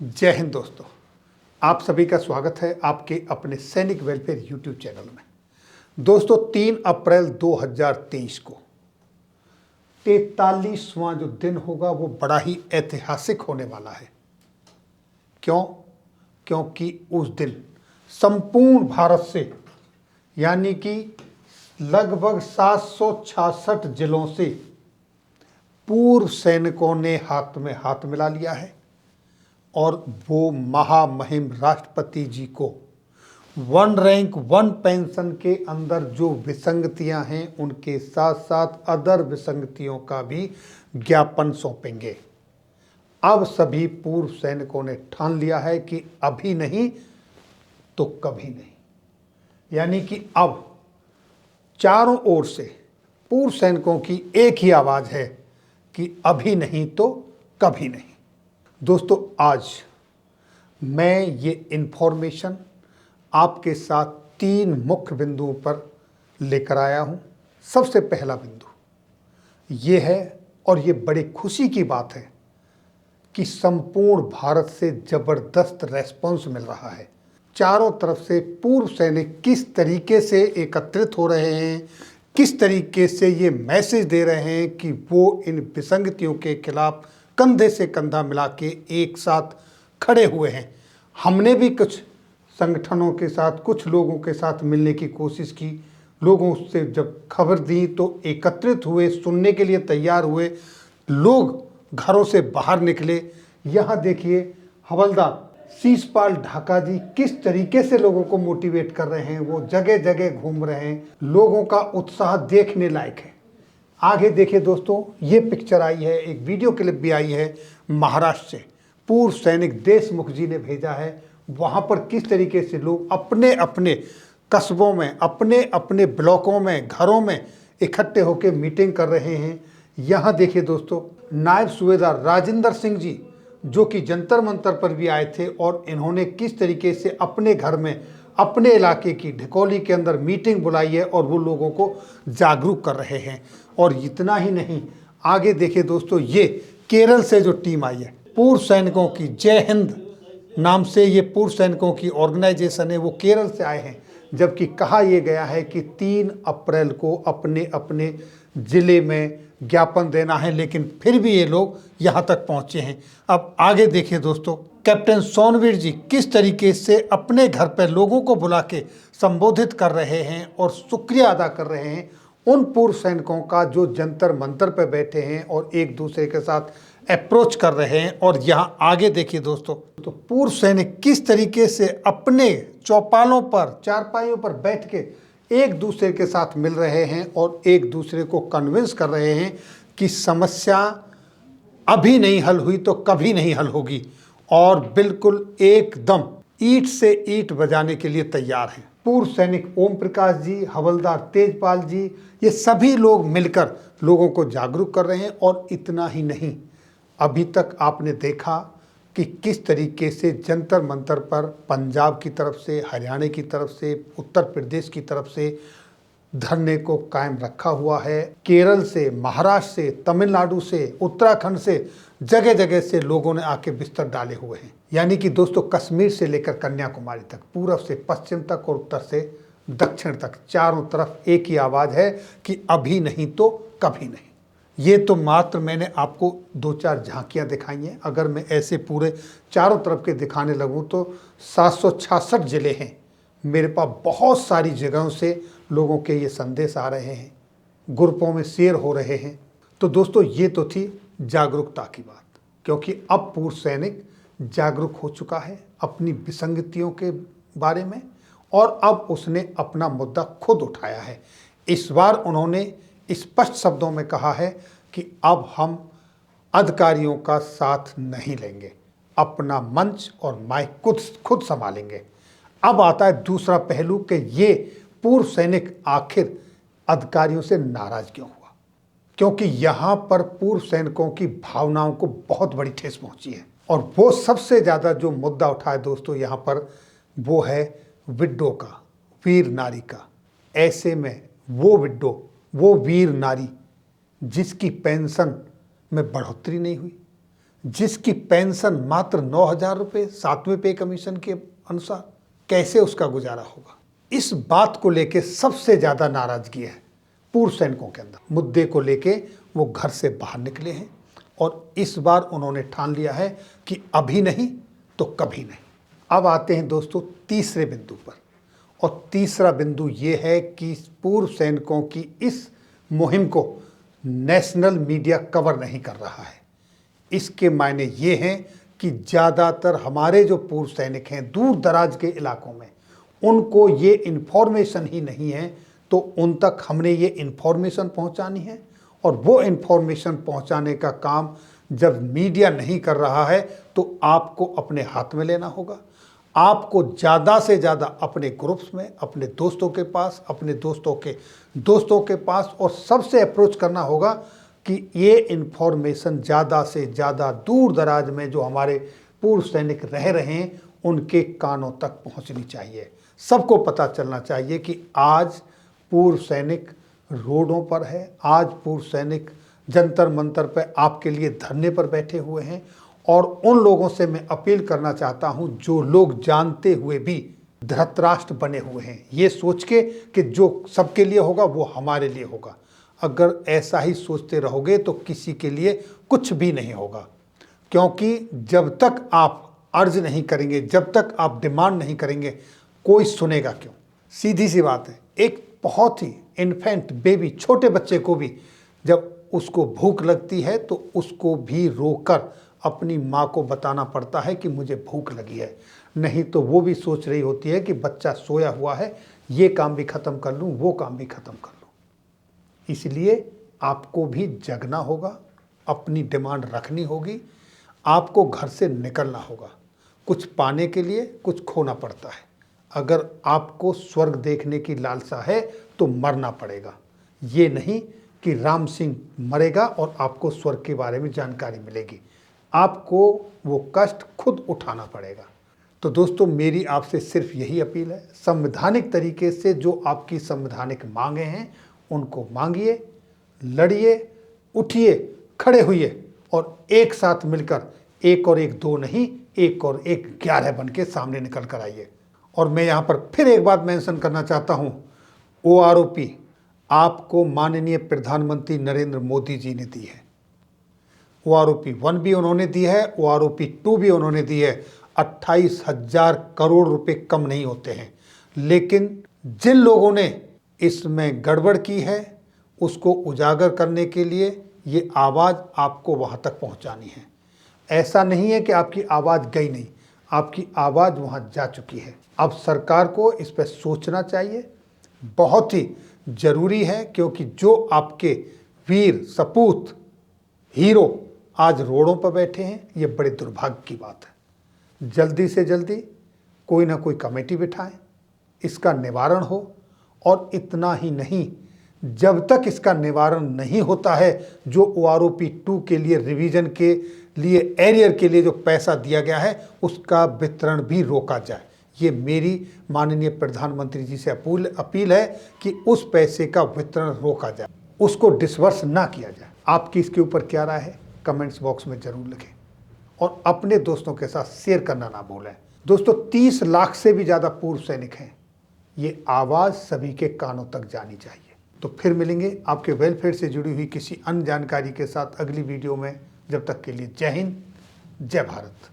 जय हिंद दोस्तों, आप सभी का स्वागत है आपके अपने सैनिक वेलफेयर यूट्यूब चैनल में। दोस्तों 3 अप्रैल 2023 को 43वां जो दिन होगा वो बड़ा ही ऐतिहासिक होने वाला है। क्यों? क्योंकि उस दिन संपूर्ण भारत से यानी कि लगभग 766 जिलों से पूर्व सैनिकों ने हाथ में हाथ मिला लिया है और वो महामहिम राष्ट्रपति जी को वन रैंक वन पेंशन के अंदर जो विसंगतियां हैं उनके साथ साथ अदर विसंगतियों का भी ज्ञापन सौंपेंगे। अब सभी पूर्व सैनिकों ने ठान लिया है कि अभी नहीं तो कभी नहीं, यानी कि अब चारों ओर से पूर्व सैनिकों की एक ही आवाज है कि अभी नहीं तो कभी नहीं। दोस्तों आज मैं ये इन्फॉर्मेशन आपके साथ 3 मुख्य बिंदुओं पर लेकर आया हूँ। सबसे पहला बिंदु ये है और ये बड़ी खुशी की बात है कि संपूर्ण भारत से ज़बरदस्त रेस्पॉन्स मिल रहा है। चारों तरफ से पूर्व सैनिक किस तरीके से एकत्रित हो रहे हैं, किस तरीके से ये मैसेज दे रहे हैं कि वो इन विसंगतियों के खिलाफ कंधे से कंधा मिला के एक साथ खड़े हुए हैं। हमने भी कुछ संगठनों के साथ, कुछ लोगों के साथ मिलने की कोशिश की। लोगों से जब खबर दी तो एकत्रित हुए, सुनने के लिए तैयार हुए। लोग घरों से बाहर निकले। यहाँ देखिए हवलदार शीशपाल ढाका जी किस तरीके से लोगों को मोटिवेट कर रहे हैं। वो जगह जगह घूम रहे हैं। लोगों का उत्साह देखने लायक है। आगे देखिए दोस्तों, ये पिक्चर आई है, एक वीडियो क्लिप भी आई है महाराष्ट्र से। पूर्व सैनिक देशमुख जी ने भेजा है। वहाँ पर किस तरीके से लोग अपने अपने कस्बों में, अपने अपने ब्लॉकों में, घरों में इकट्ठे होकर मीटिंग कर रहे हैं। यहाँ देखिए दोस्तों, नायब सूबेदार राजेंद्र सिंह जी जो कि जंतर मंतर पर भी आए थे और इन्होंने किस तरीके से अपने घर में, अपने इलाके की ढिकोली के अंदर मीटिंग बुलाई है और वो लोगों को जागरूक कर रहे हैं। और इतना ही नहीं, आगे देखिए दोस्तों, ये केरल से जो टीम आई है पूर्व सैनिकों की, जय हिंद नाम से ये पूर्व सैनिकों की ऑर्गेनाइजेशन है, वो केरल से आए हैं। जबकि कहा यह गया है कि 3 अप्रैल को अपने अपने ज़िले में ज्ञापन देना है, लेकिन फिर भी ये लोग यहाँ तक पहुँचे हैं। अब आगे देखिए दोस्तों, कैप्टन सोनवीर जी किस तरीके से अपने घर पर लोगों को बुला के संबोधित कर रहे हैं और शुक्रिया अदा कर रहे हैं उन पूर्व सैनिकों का जो जंतर मंतर पर बैठे हैं और एक दूसरे के साथ अप्रोच कर रहे हैं। और यहाँ आगे देखिए दोस्तों, तो पूर्व सैनिक किस तरीके से अपने चौपालों पर, चारपाइयों पर बैठ के एक दूसरे के साथ मिल रहे हैं और एक दूसरे को कन्विंस कर रहे हैं कि समस्या अभी नहीं हल हुई तो कभी नहीं हल होगी। और बिल्कुल एकदम ईंट से ईंट बजाने के लिए तैयार हैं। पूर्व सैनिक ओम प्रकाश जी, हवलदार तेजपाल जी, ये सभी लोग मिलकर लोगों को जागरूक कर रहे हैं। और इतना ही नहीं, अभी तक आपने देखा कि किस तरीके से जंतर मंतर पर पंजाब की तरफ से, हरियाणा की तरफ से, उत्तर प्रदेश की तरफ से धरने को कायम रखा हुआ है। केरल से, महाराष्ट्र से, तमिलनाडु से, उत्तराखंड से, जगह जगह से लोगों ने आके बिस्तर डाले हुए हैं। यानी कि दोस्तों कश्मीर से लेकर कन्याकुमारी तक, पूर्व से पश्चिम तक और उत्तर से दक्षिण तक, चारों तरफ एक ही आवाज़ है कि अभी नहीं तो कभी नहीं। ये तो मात्र मैंने आपको 2-4 झांकियाँ दिखाई हैं। अगर मैं ऐसे पूरे चारों तरफ के दिखाने लगूँ तो 766 ज़िले हैं। मेरे पास बहुत सारी जगहों से लोगों के ये संदेश आ रहे हैं, ग्रुपों में शेयर हो रहे हैं। तो दोस्तों ये तो थी जागरूकता की बात, क्योंकि अब पूर्व सैनिक जागरूक हो चुका है अपनी विसंगतियों के बारे में और अब उसने अपना मुद्दा खुद उठाया है। इस बार उन्होंने स्पष्ट शब्दों में कहा है कि अब हम अधिकारियों का साथ नहीं लेंगे, अपना मंच और माइक खुद संभालेंगे। अब आता है दूसरा पहलू कि ये पूर्व सैनिक आखिर अधिकारियों से नाराज क्यों हुआ, क्योंकि यहाँ पर पूर्व सैनिकों की भावनाओं को बहुत बड़ी ठेस पहुंची है। और वो सबसे ज़्यादा जो मुद्दा उठाए दोस्तों यहाँ पर, वो है विडो का, वीर नारी का। ऐसे में वो विडो, वो वीर नारी जिसकी पेंशन में बढ़ोतरी नहीं हुई, जिसकी पेंशन मात्र 9,000 रुपये 7वें पे कमीशन के अनुसार, कैसे उसका गुजारा होगा? इस बात को लेके सबसे ज़्यादा नाराजगी है पूर्व सैनिकों के अंदर। मुद्दे को लेके वो घर से बाहर निकले हैं और इस बार उन्होंने ठान लिया है कि अभी नहीं तो कभी नहीं। अब आते हैं दोस्तों तीसरे बिंदु पर, और तीसरा बिंदु ये है कि पूर्व सैनिकों की इस मुहिम को नेशनल मीडिया कवर नहीं कर रहा है। इसके मायने ये हैं कि ज़्यादातर हमारे जो पूर्व सैनिक हैं दूर दराज के इलाकों में, उनको ये इन्फॉर्मेशन ही नहीं है, तो उन तक हमने ये इन्फॉर्मेशन पहुंचानी है। और वो इन्फॉर्मेशन पहुंचाने का काम जब मीडिया नहीं कर रहा है तो आपको अपने हाथ में लेना होगा। आपको ज़्यादा से ज़्यादा अपने ग्रुप्स में, अपने दोस्तों के पास, अपने दोस्तों के पास और सबसे अप्रोच करना होगा कि ये इन्फॉर्मेशन ज़्यादा से ज़्यादा दूर दराज में जो हमारे पूर्व सैनिक रह रहे हैं उनके कानों तक पहुंचनी चाहिए। सबको पता चलना चाहिए कि आज पूर्व सैनिक रोडों पर है, आज पूर्व सैनिक जंतर मंतर पर आपके लिए धरने पर बैठे हुए हैं। और उन लोगों से मैं अपील करना चाहता हूं जो लोग जानते हुए भी धृतराष्ट्र बने हुए हैं, ये सोच के कि जो सबके लिए होगा वो हमारे लिए होगा। अगर ऐसा ही सोचते रहोगे तो किसी के लिए कुछ भी नहीं होगा, क्योंकि जब तक आप अर्ज नहीं करेंगे, जब तक आप डिमांड नहीं करेंगे, कोई सुनेगा क्यों? सीधी सी बात है। एक बहुत ही इन्फेंट बेबी, छोटे बच्चे को भी जब उसको भूख लगती है तो उसको भी रोकर अपनी माँ को बताना पड़ता है कि मुझे भूख लगी है, नहीं तो वो भी सोच रही होती है कि बच्चा सोया हुआ है, ये काम भी ख़त्म कर लूँ, वो काम भी ख़त्म कर लूँ। इसलिए आपको भी जगना होगा, अपनी डिमांड रखनी होगी, आपको घर से निकलना होगा। कुछ पाने के लिए कुछ खोना पड़ता है। अगर आपको स्वर्ग देखने की लालसा है तो मरना पड़ेगा, ये नहीं कि राम सिंह मरेगा और आपको स्वर्ग के बारे में जानकारी मिलेगी। आपको वो कष्ट खुद उठाना पड़ेगा। तो दोस्तों, मेरी आपसे सिर्फ यही अपील है, संवैधानिक तरीके से जो आपकी संवैधानिक मांगे हैं उनको मांगिए, लड़िए, उठिए, खड़े हुइए और एक साथ मिलकर 1 और 1 2 नहीं, 1 और 1 11 बन के सामने निकल कर आइए। और मैं यहाँ पर फिर एक बात मेंशन करना चाहता हूँ, OROP आपको माननीय प्रधानमंत्री नरेंद्र मोदी जी ने दी है। OROP 1 भी उन्होंने दी है, OROP 2 भी उन्होंने दी है। 28,000 करोड़ रुपए कम नहीं होते हैं। लेकिन जिन लोगों ने इसमें गड़बड़ की है उसको उजागर करने के लिए ये आवाज़ आपको वहाँ तक पहुँचानी है। ऐसा नहीं है कि आपकी आवाज़ गई नहीं, आपकी आवाज़ वहाँ जा चुकी है। अब सरकार को इस पर सोचना चाहिए, बहुत ही ज़रूरी है, क्योंकि जो आपके वीर सपूत हीरो आज रोडों पर बैठे हैं, ये बड़े दुर्भाग्य की बात है। जल्दी से जल्दी कोई ना कोई कमेटी बिठाएं, इसका निवारण हो। और इतना ही नहीं, जब तक इसका निवारण नहीं होता है, जो OROP 2 के लिए रिवीजन के लिए एरियर के लिए जो पैसा दिया गया है उसका वितरण भी रोका जाए। ये मेरी माननीय प्रधानमंत्री जी से अपील है कि उस पैसे का वितरण रोका जाए, उसको डिसवर्स ना किया जाए। आपकी इसके ऊपर क्या राय है कमेंट्स बॉक्स में ज़रूर लिखें और अपने दोस्तों के साथ शेयर करना ना भूलें। दोस्तों, 30 लाख से भी ज़्यादा पूर्व सैनिक हैं, ये आवाज़ सभी के कानों तक जानी चाहिए। तो फिर मिलेंगे आपके वेलफेयर से जुड़ी हुई किसी अन्य जानकारी के साथ अगली वीडियो में। जब तक के लिए जय हिंद, जय भारत।